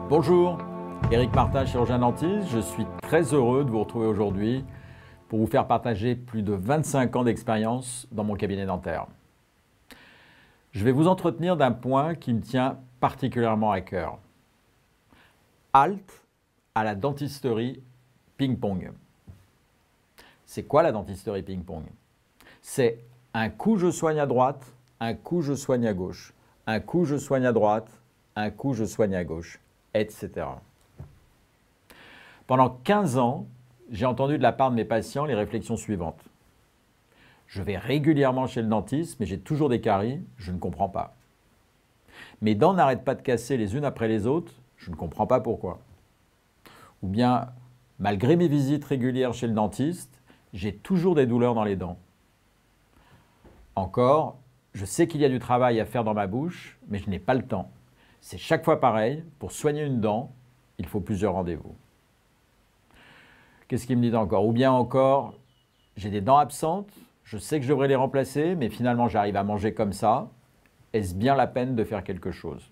Bonjour, Éric Martin, chirurgien dentiste. Je suis très heureux de vous retrouver aujourd'hui pour vous faire partager plus de 25 ans d'expérience dans mon cabinet dentaire. Je vais vous entretenir d'un point qui me tient particulièrement à cœur. Halte à la dentisterie ping-pong. C'est quoi la dentisterie ping-pong? C'est un coup je soigne à droite, un coup je soigne à gauche, un coup je soigne à droite, un coup je soigne à gauche, etc. Pendant 15 ans, j'ai entendu de la part de mes patients les réflexions suivantes. Je vais régulièrement chez le dentiste, mais j'ai toujours des caries, je ne comprends pas. Mes dents n'arrêtent pas de casser les unes après les autres, je ne comprends pas pourquoi. Ou bien, malgré mes visites régulières chez le dentiste, j'ai toujours des douleurs dans les dents. Encore, je sais qu'il y a du travail à faire dans ma bouche, mais je n'ai pas le temps. C'est chaque fois pareil, pour soigner une dent, il faut plusieurs rendez-vous. Qu'est-ce qu'il me dit encore? Ou bien encore, j'ai des dents absentes, je sais que je devrais les remplacer, mais finalement j'arrive à manger comme ça. Est-ce bien la peine de faire quelque chose?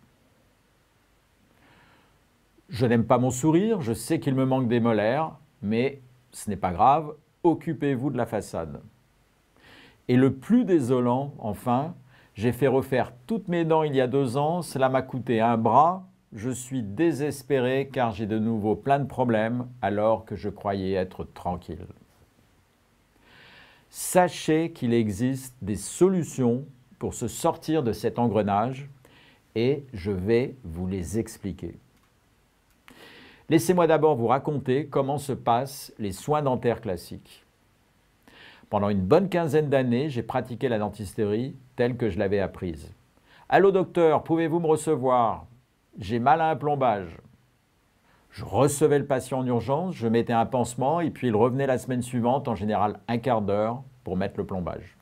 Je n'aime pas mon sourire, je sais qu'il me manque des molaires, mais ce n'est pas grave, occupez-vous de la façade. Et le plus désolant, enfin, j'ai fait refaire toutes mes dents il y a 2 ans, cela m'a coûté un bras, je suis désespéré car j'ai de nouveau plein de problèmes alors que je croyais être tranquille. Sachez qu'il existe des solutions pour se sortir de cet engrenage et je vais vous les expliquer. Laissez-moi d'abord vous raconter comment se passent les soins dentaires classiques. Pendant une bonne quinzaine d'années, j'ai pratiqué la dentisterie telle que je l'avais apprise. « Allô docteur, pouvez-vous me recevoir? J'ai mal à un plombage. » Je recevais le patient en urgence, je mettais un pansement et puis il revenait la semaine suivante, en général un quart d'heure, pour mettre le plombage.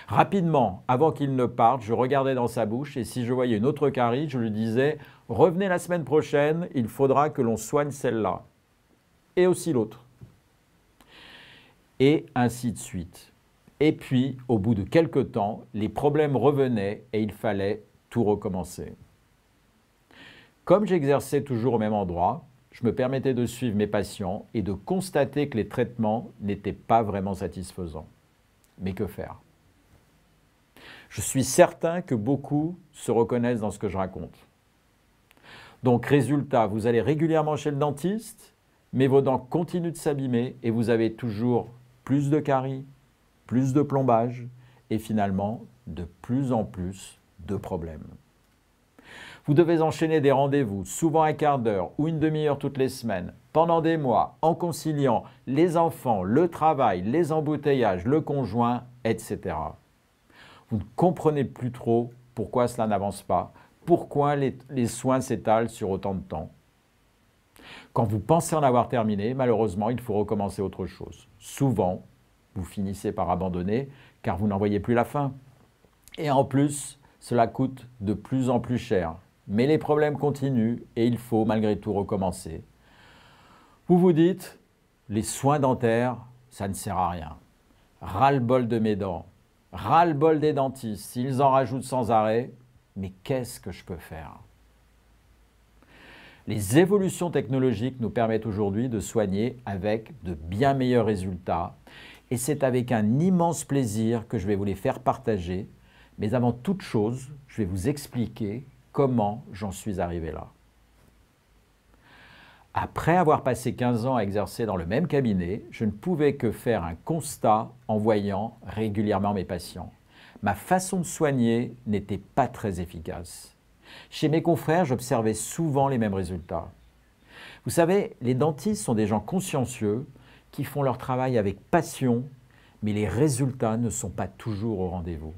Rapidement, avant qu'il ne parte, je regardais dans sa bouche et si je voyais une autre carie, je lui disais « Revenez la semaine prochaine, il faudra que l'on soigne celle-là. » Et aussi l'autre. Et ainsi de suite. Et puis, au bout de quelques temps, les problèmes revenaient et il fallait tout recommencer. Comme j'exerçais toujours au même endroit, je me permettais de suivre mes patients et de constater que les traitements n'étaient pas vraiment satisfaisants. Mais que faire? Je suis certain que beaucoup se reconnaissent dans ce que je raconte. Donc, résultat, vous allez régulièrement chez le dentiste, mais vos dents continuent de s'abîmer et vous avez toujours plus de caries, plus de plombage et finalement de plus en plus de problèmes. Vous devez enchaîner des rendez-vous, souvent un quart d'heure ou une demi-heure toutes les semaines, pendant des mois, en conciliant les enfants, le travail, les embouteillages, le conjoint, etc. Vous ne comprenez plus trop pourquoi cela n'avance pas, pourquoi les soins s'étalent sur autant de temps. Quand vous pensez en avoir terminé, malheureusement, il faut recommencer autre chose. Souvent, vous finissez par abandonner car vous n'en voyez plus la fin. Et en plus, cela coûte de plus en plus cher. Mais les problèmes continuent et il faut malgré tout recommencer. Vous vous dites, les soins dentaires, ça ne sert à rien. Ras-le-bol de mes dents, ras-le-bol des dentistes, s'ils en rajoutent sans arrêt, mais qu'est-ce que je peux faire? Les évolutions technologiques nous permettent aujourd'hui de soigner avec de bien meilleurs résultats et c'est avec un immense plaisir que je vais vous les faire partager. Mais avant toute chose, je vais vous expliquer comment j'en suis arrivé là. Après avoir passé 15 ans à exercer dans le même cabinet, je ne pouvais que faire un constat en voyant régulièrement mes patients. Ma façon de soigner n'était pas très efficace. Chez mes confrères, j'observais souvent les mêmes résultats. Vous savez, les dentistes sont des gens consciencieux qui font leur travail avec passion, mais les résultats ne sont pas toujours au rendez-vous.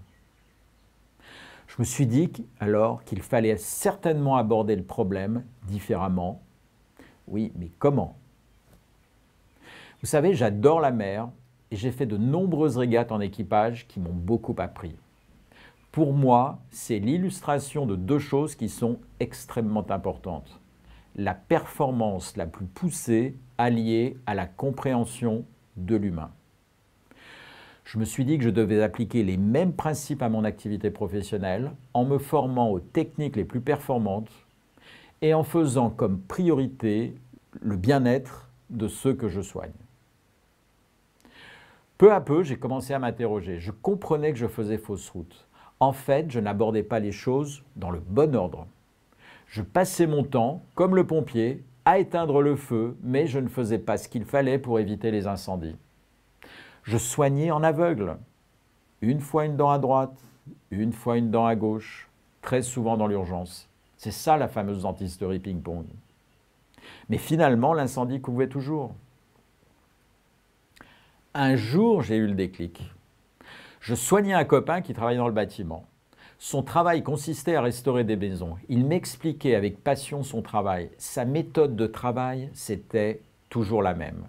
Je me suis dit alors qu'il fallait certainement aborder le problème différemment. Oui, mais comment? Vous savez, j'adore la mer et j'ai fait de nombreuses régates en équipage qui m'ont beaucoup appris. Pour moi, c'est l'illustration de 2 choses qui sont extrêmement importantes. La performance la plus poussée alliée à la compréhension de l'humain. Je me suis dit que je devais appliquer les mêmes principes à mon activité professionnelle en me formant aux techniques les plus performantes et en faisant comme priorité le bien-être de ceux que je soigne. Peu à peu, j'ai commencé à m'interroger. Je comprenais que je faisais fausse route. En fait, je n'abordais pas les choses dans le bon ordre. Je passais mon temps, comme le pompier, à éteindre le feu, mais je ne faisais pas ce qu'il fallait pour éviter les incendies. Je soignais en aveugle. Une fois une dent à droite, une fois une dent à gauche, très souvent dans l'urgence. C'est ça la fameuse dentisterie ping-pong. Mais finalement, l'incendie couvait toujours. Un jour, j'ai eu le déclic. Je soignais un copain qui travaillait dans le bâtiment. Son travail consistait à restaurer des maisons. Il m'expliquait avec passion son travail. Sa méthode de travail, c'était toujours la même.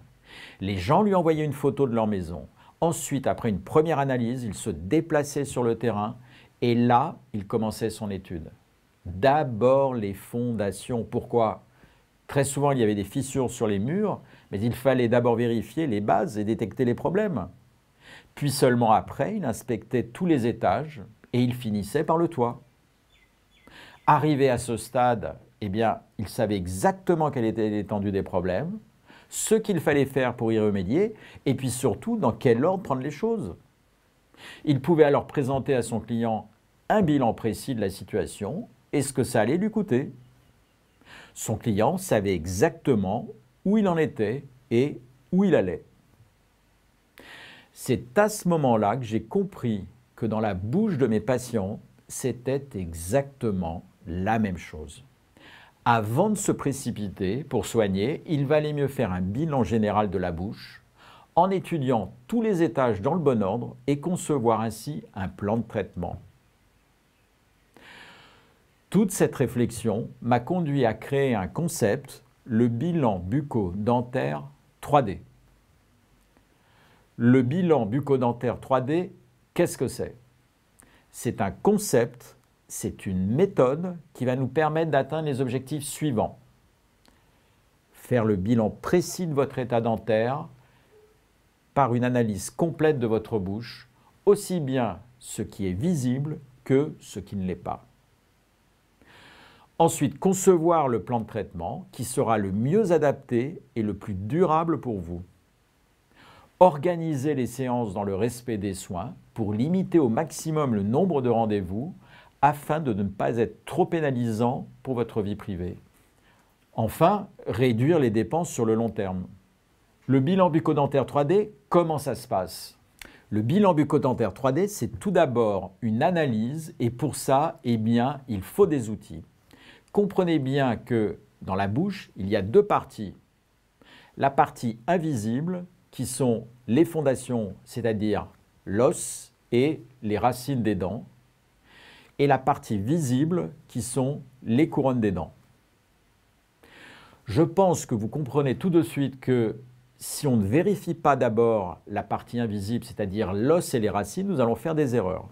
Les gens lui envoyaient une photo de leur maison. Ensuite, après une première analyse, il se déplaçait sur le terrain et là, il commençait son étude. D'abord les fondations. Pourquoi ? Très souvent, il y avait des fissures sur les murs, mais il fallait d'abord vérifier les bases et détecter les problèmes. Puis seulement après, il inspectait tous les étages et il finissait par le toit. Arrivé à ce stade, eh bien, il savait exactement quelle était l'étendue des problèmes, ce qu'il fallait faire pour y remédier, et puis surtout dans quel ordre prendre les choses. Il pouvait alors présenter à son client un bilan précis de la situation et ce que ça allait lui coûter. Son client savait exactement où il en était et où il allait. C'est à ce moment-là que j'ai compris que dans la bouche de mes patients, c'était exactement la même chose. Avant de se précipiter pour soigner, il valait mieux faire un bilan général de la bouche en étudiant tous les étages dans le bon ordre et concevoir ainsi un plan de traitement. Toute cette réflexion m'a conduit à créer un concept, le bilan bucco-dentaire 3D. Le bilan bucco-dentaire 3D, qu'est-ce que c'est ? C'est un concept, c'est une méthode qui va nous permettre d'atteindre les objectifs suivants. Faire le bilan précis de votre état dentaire par une analyse complète de votre bouche, aussi bien ce qui est visible que ce qui ne l'est pas. Ensuite, concevoir le plan de traitement qui sera le mieux adapté et le plus durable pour vous. Organiser les séances dans le respect des soins pour limiter au maximum le nombre de rendez-vous afin de ne pas être trop pénalisant pour votre vie privée. Enfin, réduire les dépenses sur le long terme. Le bilan bucco-dentaire 3D, comment ça se passe ? Le bilan bucco-dentaire 3D, c'est tout d'abord une analyse et pour ça, eh bien, il faut des outils. Comprenez bien que dans la bouche, il y a deux parties. La partie invisible, qui sont les fondations, c'est-à-dire l'os et les racines des dents, et la partie visible, qui sont les couronnes des dents. Je pense que vous comprenez tout de suite que si on ne vérifie pas d'abord la partie invisible, c'est-à-dire l'os et les racines, nous allons faire des erreurs.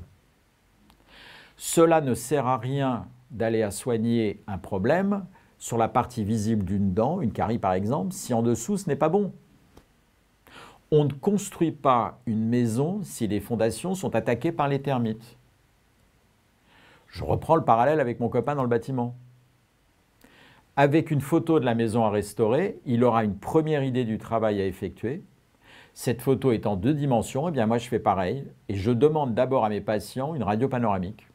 Cela ne sert à rien d'aller à soigner un problème sur la partie visible d'une dent, une carie par exemple, si en dessous ce n'est pas bon. On ne construit pas une maison si les fondations sont attaquées par les termites. Je reprends le parallèle avec mon copain dans le bâtiment. Avec une photo de la maison à restaurer, il aura une première idée du travail à effectuer. Cette photo est en 2 dimensions, eh bien moi je fais pareil et je demande d'abord à mes patients une radio panoramique.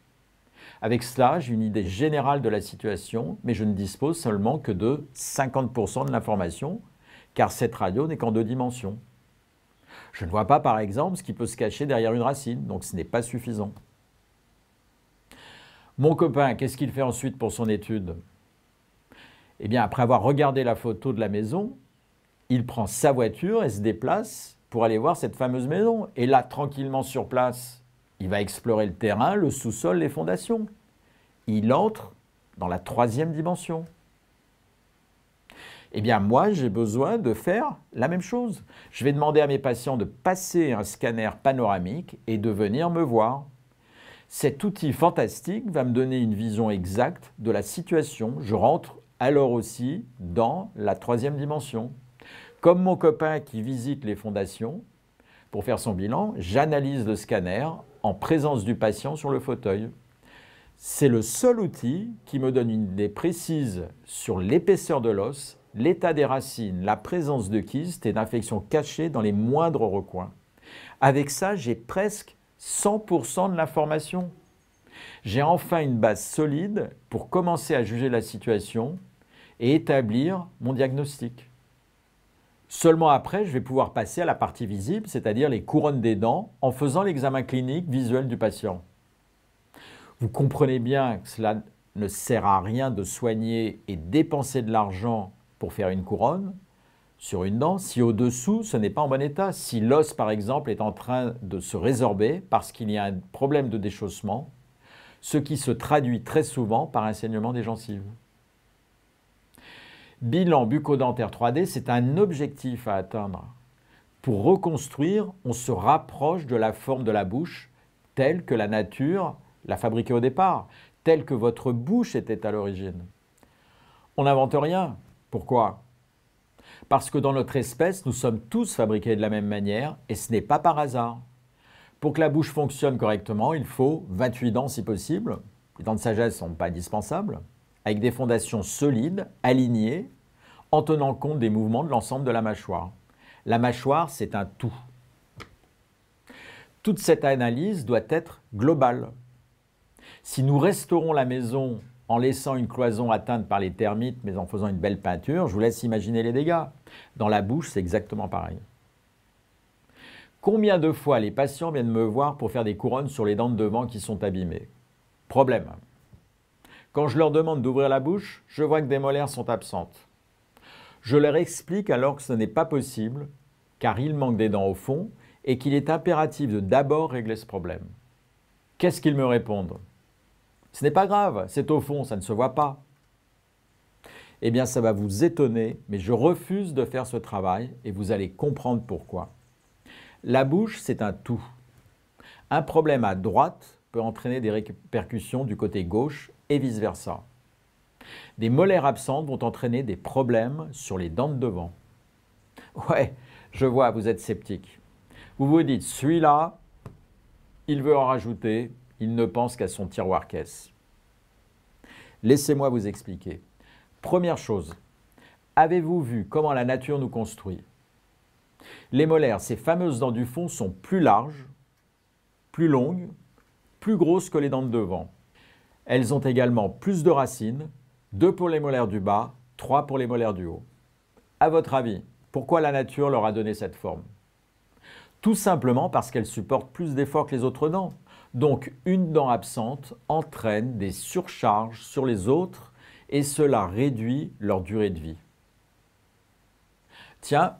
Avec cela, j'ai une idée générale de la situation, mais je ne dispose seulement que de 50% de l'information, car cette radio n'est qu'en 2 dimensions. Je ne vois pas, par exemple, ce qui peut se cacher derrière une racine, donc ce n'est pas suffisant. Mon copain, qu'est-ce qu'il fait ensuite pour son étude ? Eh bien, après avoir regardé la photo de la maison, il prend sa voiture et se déplace pour aller voir cette fameuse maison. Et là, tranquillement sur place, il va explorer le terrain, le sous-sol, les fondations. Il entre dans la 3e dimension. Eh bien, moi, j'ai besoin de faire la même chose. Je vais demander à mes patients de passer un scanner panoramique et de venir me voir. Cet outil fantastique va me donner une vision exacte de la situation. Je rentre alors aussi dans la 3e dimension. Comme mon copain qui visite les fondations, pour faire son bilan, j'analyse le scanner en présence du patient sur le fauteuil. C'est le seul outil qui me donne une idée précise sur l'épaisseur de l'os, l'état des racines, la présence de kystes et d'infections cachées dans les moindres recoins. Avec ça, j'ai presque 100% de l'information. J'ai enfin une base solide pour commencer à juger la situation et établir mon diagnostic. Seulement après, je vais pouvoir passer à la partie visible, c'est-à-dire les couronnes des dents, en faisant l'examen clinique visuel du patient. Vous comprenez bien que cela ne sert à rien de soigner et dépenser de l'argent pour faire une couronne sur une dent si au-dessous ce n'est pas en bon état. Si l'os par exemple est en train de se résorber parce qu'il y a un problème de déchaussement, ce qui se traduit très souvent par un saignement des gencives. Bilan bucco-dentaire 3D, c'est un objectif à atteindre. Pour reconstruire, on se rapproche de la forme de la bouche telle que la nature l'a fabriquée au départ, telle que votre bouche était à l'origine. On n'invente rien. Pourquoi? Parce que dans notre espèce, nous sommes tous fabriqués de la même manière et ce n'est pas par hasard. Pour que la bouche fonctionne correctement, il faut 28 dents si possible. Les dents de sagesse ne sont pas indispensables, avec des fondations solides, alignées, en tenant compte des mouvements de l'ensemble de la mâchoire. La mâchoire, c'est un tout. Toute cette analyse doit être globale. Si nous restaurons la maison en laissant une cloison atteinte par les termites, mais en faisant une belle peinture, je vous laisse imaginer les dégâts. Dans la bouche, c'est exactement pareil. Combien de fois les patients viennent me voir pour faire des couronnes sur les dents de devant qui sont abîmées? Problème. Quand je leur demande d'ouvrir la bouche, je vois que des molaires sont absentes. Je leur explique alors que ce n'est pas possible, car il manque des dents au fond et qu'il est impératif de d'abord régler ce problème. Qu'est-ce qu'ils me répondent? Ce n'est pas grave, c'est au fond, ça ne se voit pas. Eh bien, ça va vous étonner, mais je refuse de faire ce travail et vous allez comprendre pourquoi. La bouche, c'est un tout. Un problème à droite peut entraîner des répercussions du côté gauche et vice-versa. Des molaires absentes vont entraîner des problèmes sur les dents de devant. Ouais, je vois, vous êtes sceptique. Vous vous dites, celui-là, il veut en rajouter, il ne pense qu'à son tiroir caisse. Laissez-moi vous expliquer. Première chose, avez-vous vu comment la nature nous construit? Les molaires, ces fameuses dents du fond, sont plus larges, plus longues, plus grosses que les dents de devant. Elles ont également plus de racines, 2 pour les molaires du bas, 3 pour les molaires du haut. À votre avis, pourquoi la nature leur a donné cette forme? Tout simplement parce qu'elles supportent plus d'efforts que les autres dents. Donc une dent absente entraîne des surcharges sur les autres et cela réduit leur durée de vie. Tiens,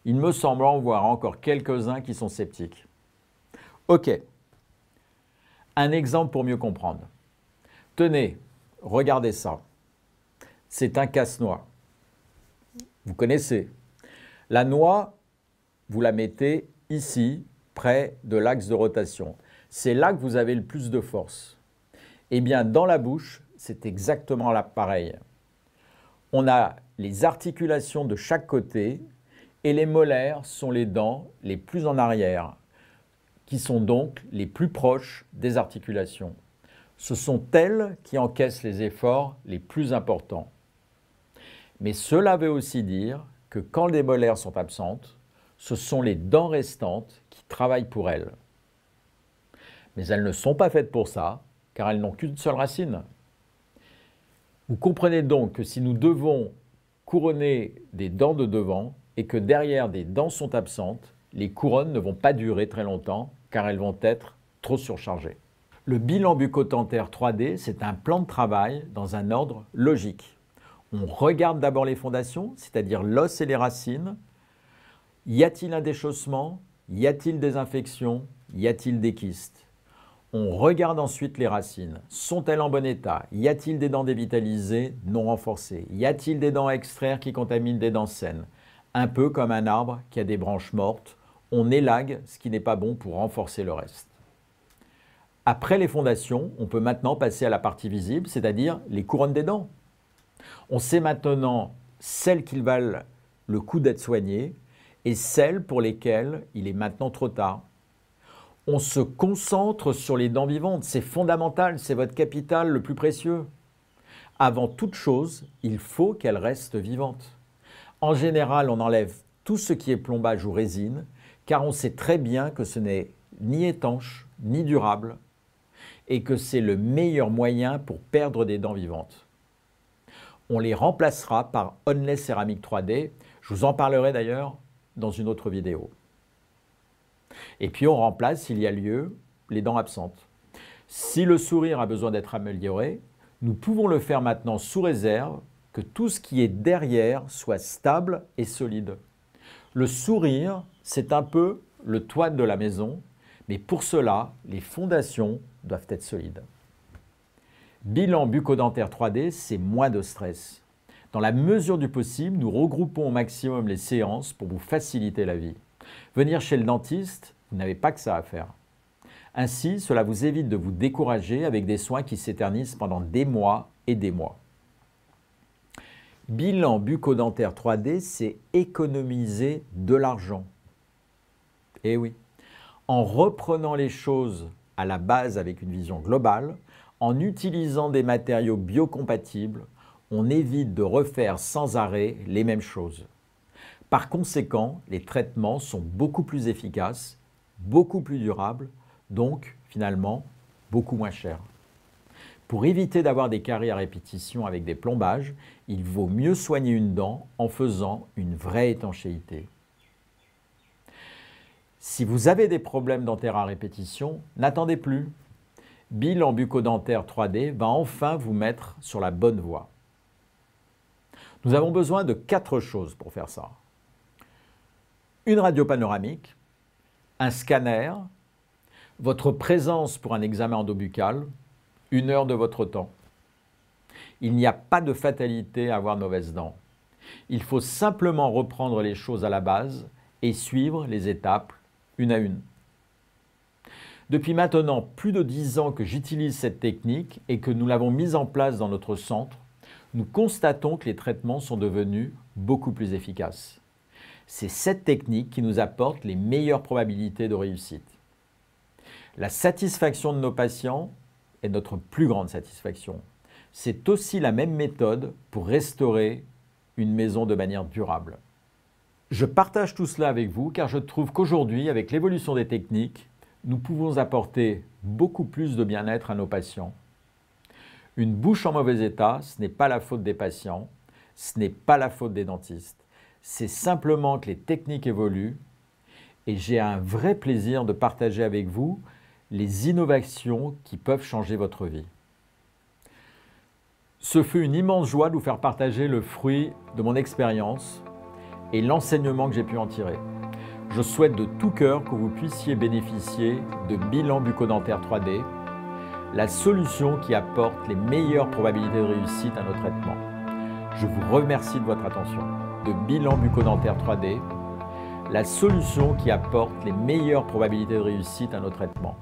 il me semble en voir encore quelques-uns qui sont sceptiques. Ok, un exemple pour mieux comprendre. Tenez, regardez ça. C'est un casse-noix. Vous connaissez. La noix, vous la mettez ici, près de l'axe de rotation. C'est là que vous avez le plus de force. Eh bien, dans la bouche, c'est exactement là pareil. On a les articulations de chaque côté et les molaires sont les dents les plus en arrière, qui sont donc les plus proches des articulations. Ce sont elles qui encaissent les efforts les plus importants. Mais cela veut aussi dire que quand les molaires sont absentes, ce sont les dents restantes qui travaillent pour elles. Mais elles ne sont pas faites pour ça, car elles n'ont qu'une seule racine. Vous comprenez donc que si nous devons couronner des dents de devant et que derrière des dents sont absentes, les couronnes ne vont pas durer très longtemps, car elles vont être trop surchargées. Le bilan bucco-dentaire 3D, c'est un plan de travail dans un ordre logique. On regarde d'abord les fondations, c'est-à-dire l'os et les racines. Y a-t-il un déchaussement? Y a-t-il des infections? Y a-t-il des kystes? On regarde ensuite les racines. Sont-elles en bon état? Y a-t-il des dents dévitalisées, non renforcées? Y a-t-il des dents à extraire qui contaminent des dents saines? Un peu comme un arbre qui a des branches mortes, on élague ce qui n'est pas bon pour renforcer le reste. Après les fondations, on peut maintenant passer à la partie visible, c'est-à-dire les couronnes des dents. On sait maintenant celles qui valent le coup d'être soignées et celles pour lesquelles il est maintenant trop tard. On se concentre sur les dents vivantes, c'est fondamental, c'est votre capital le plus précieux. Avant toute chose, il faut qu'elles restent vivantes. En général, on enlève tout ce qui est plombage ou résine, car on sait très bien que ce n'est ni étanche, ni durable, et que c'est le meilleur moyen pour perdre des dents vivantes. On les remplacera par Onless Céramique 3D, je vous en parlerai d'ailleurs dans une autre vidéo. Et puis on remplace, s'il y a lieu, les dents absentes. Si le sourire a besoin d'être amélioré, nous pouvons le faire maintenant sous réserve que tout ce qui est derrière soit stable et solide. Le sourire, c'est un peu le toit de la maison, mais pour cela, les fondations doivent être solides. Bilan bucco-dentaire 3D, c'est moins de stress. Dans la mesure du possible, nous regroupons au maximum les séances pour vous faciliter la vie. Venir chez le dentiste, vous n'avez pas que ça à faire. Ainsi, cela vous évite de vous décourager avec des soins qui s'éternisent pendant des mois et des mois. Bilan bucco-dentaire 3D, c'est économiser de l'argent. Eh oui, en reprenant les choses à la base avec une vision globale, en utilisant des matériaux biocompatibles, on évite de refaire sans arrêt les mêmes choses. Par conséquent, les traitements sont beaucoup plus efficaces, beaucoup plus durables, donc finalement beaucoup moins chers. Pour éviter d'avoir des caries à répétition avec des plombages, il vaut mieux soigner une dent en faisant une vraie étanchéité. Si vous avez des problèmes dentaires à répétition, n'attendez plus. Bilan bucco-dentaire 3D va enfin vous mettre sur la bonne voie. Nous avons besoin de 4 choses pour faire ça. Une radio panoramique, un scanner, votre présence pour un examen endobuccal, 1 heure de votre temps. Il n'y a pas de fatalité à avoir de mauvaises dents. Il faut simplement reprendre les choses à la base et suivre les étapes une à une. Depuis maintenant plus de 10 ans que j'utilise cette technique et que nous l'avons mise en place dans notre centre, nous constatons que les traitements sont devenus beaucoup plus efficaces. C'est cette technique qui nous apporte les meilleures probabilités de réussite. La satisfaction de nos patients est notre plus grande satisfaction. C'est aussi la même méthode pour restaurer une maison de manière durable. Je partage tout cela avec vous car je trouve qu'aujourd'hui, avec l'évolution des techniques, nous pouvons apporter beaucoup plus de bien-être à nos patients. Une bouche en mauvais état, ce n'est pas la faute des patients, ce n'est pas la faute des dentistes. C'est simplement que les techniques évoluent et j'ai un vrai plaisir de partager avec vous les innovations qui peuvent changer votre vie. Ce fut une immense joie de vous faire partager le fruit de mon expérience et l'enseignement que j'ai pu en tirer. Je souhaite de tout cœur que vous puissiez bénéficier de Bilan bucco-dentaire 3D, la solution qui apporte les meilleures probabilités de réussite à nos traitements. Je vous remercie de votre attention. De Bilan bucco-dentaire 3D, la solution qui apporte les meilleures probabilités de réussite à nos traitements.